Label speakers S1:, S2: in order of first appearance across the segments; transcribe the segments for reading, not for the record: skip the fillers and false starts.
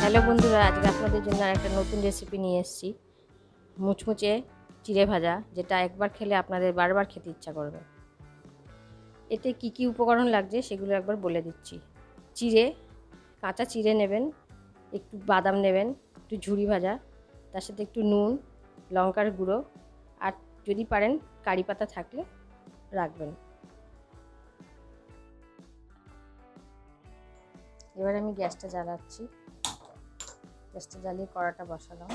S1: Hello বন্ধুরা, আজকে আপনাদের জন্য একটা নতুন রেসিপি নিয়ে এসেছি। মুচমুচে চিড়ে ভাজা, যেটা একবার খেলে আপনাদের বারবার খেতে ইচ্ছা করবে। এতে কি কি উপকরণ লাগছে সেগুলো একবার বলে দিচ্ছি। চিড়ে, কাঁচা চিড়ে নেবেন, একটু বাদাম নেবেন, একটু ঝুরি ভাজা, তার সাথে একটু নুন, লঙ্কার গুঁড়ো, আর যদি পারেন কারি পাতা থাকলে রাখবেন। এবার আমি গ্যাসটা জ্বালাচ্ছি। গ্যাসটা জ্বালিয়ে কড়াটা বসালাম।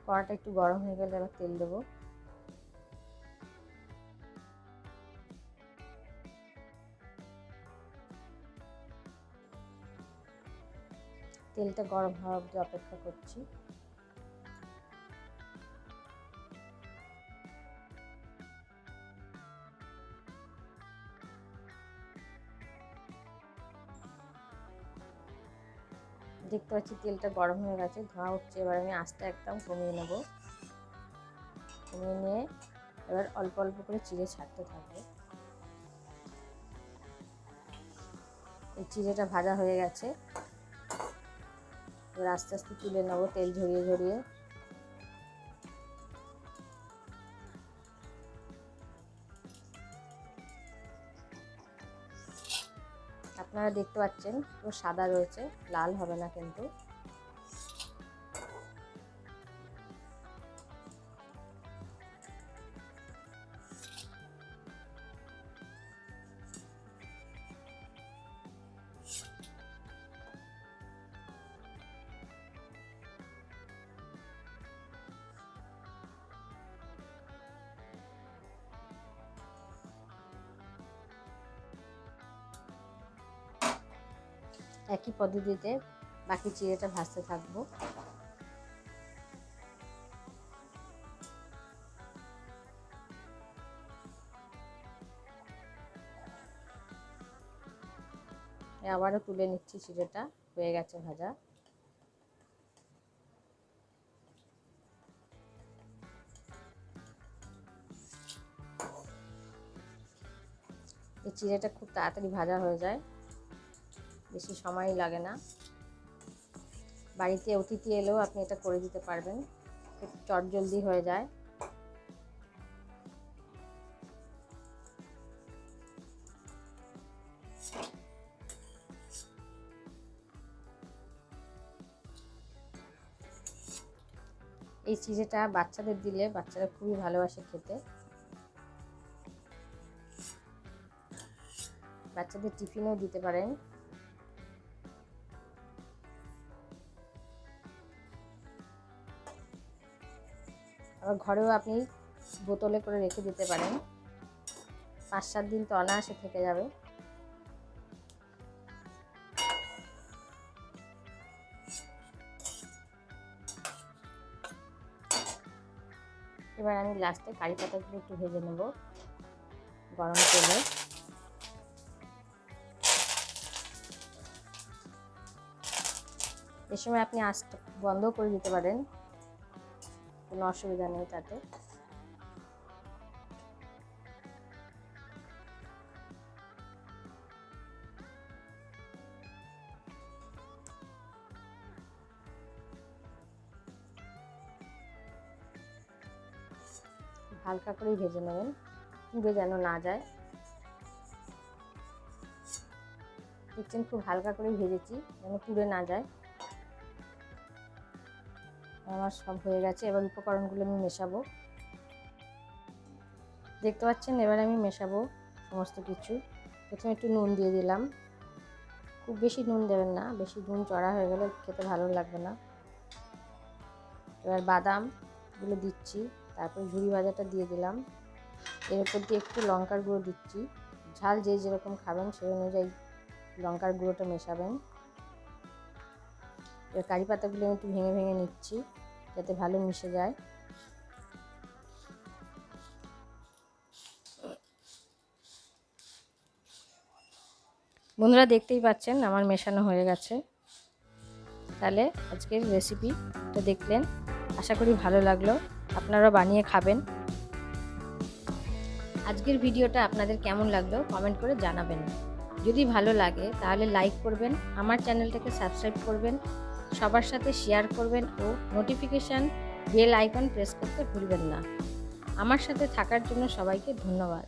S1: কড়াটা একটু গরম হয়ে গেলে এবার তেল দেবো। তেলটা গরম হওয়া অবধি অপেক্ষা করছি। দেখতে পাচ্ছি তেলটা গরম হয়ে গেছে, ধোঁয়া উঠছে। এবার আমি আঁচটা একদম কমিয়ে নেব। কমিয়ে নিয়ে এবার অল্প অল্প করে চিড়ে ছাড়তে থাকবো। এই চিড়েটা ভাজা হয়ে গেছে, এবার আস্তে আস্তে তুলে নেবো তেল ঝরিয়ে ঝরিয়ে। আপনারা দেখতে পাচ্ছেন পুরো সাদা রয়েছে, লাল হবে না কিন্তু। একই পদ্ধতিতে বাকি চিড়েটা ভাজতে থাকবো। আবারও তুলে নিচ্ছি, চিড়েটা হয়ে গেছে ভাজা। এই চিড়েটা খুব তাড়াতাড়ি ভাজা হয়ে যায়, বেশি সময় লাগে না। বাড়িতে অতিথি এলেও আপনি এটা করে দিতে পারবেন, খুব চটজলদি হয়ে যায়। এই চিড়েটা বাচ্চাদের দিলে বাচ্চারা খুবই ভালোবাসে খেতে। বাচ্চাদের টিফিনেও দিতে পারেন। আবার ঘরেও আপনি বোতলে করে রেখে দিতে পারেন, 5-7 দিন তো অনায়াসে থেকে যাবে। এবার আমি লাস্টে কারি পাতাগুলো একটু ভেজে নেব গরম তেলে। এ সময় আপনি আঁচটা বন্ধ করে দিতে পারেন, কোনো অসুবিধা নেই তাতে। হালকা করেই ভেজে নেবেন, পুড়ে যেন না যায়। দেখছেন খুব হালকা করেই ভেজেছি, যেন পুড়ে না যায়। আমার সব হয়ে গেছে, এবার উপকরণগুলো আমি মেশাবো। দেখতে পাচ্ছেন এবার আমি মেশাবো সমস্ত কিছু। প্রথমে একটু নুন দিয়ে দিলাম, খুব বেশি নুন দেবেন না, বেশি নুন চড়া হয়ে গেলে খেতে ভালো লাগবে না। এবার বাদামগুলো দিচ্ছি, তারপর ঝুরি ভাজাটা দিয়ে দিলাম। এর উপর দিয়ে একটু লঙ্কার গুঁড়ো দিচ্ছি, ঝাল যে যেরকম খাবেন সেই অনুযায়ী লঙ্কার গুঁড়োটা মেশাবেন। এবার কারি পাতাগুলো একটু ভেঙে ভেঙে নিচ্ছি যাতে ভালো মিশে যায়। বন্ধুরা দেখতেই পাচ্ছেন আমার মেশানো হয়ে গেছে। তাহলে আজকের রেসিপিটা দেখলেন, আশা করি ভালো লাগলো, আপনারাও বানিয়ে খাবেন। আজকের ভিডিওটা আপনাদের কেমন লাগলো কমেন্ট করে জানাবেন। যদি ভালো লাগে তাহলে লাইক করবেন, আমার চ্যানেলটাকে সাবস্ক্রাইব করবেন, সবার সাথে শেয়ার করবেন ও নোটিফিকেশান বেল আইকন প্রেস করতে ভুলবেন না। আমার সাথে থাকার জন্য সবাইকে ধন্যবাদ।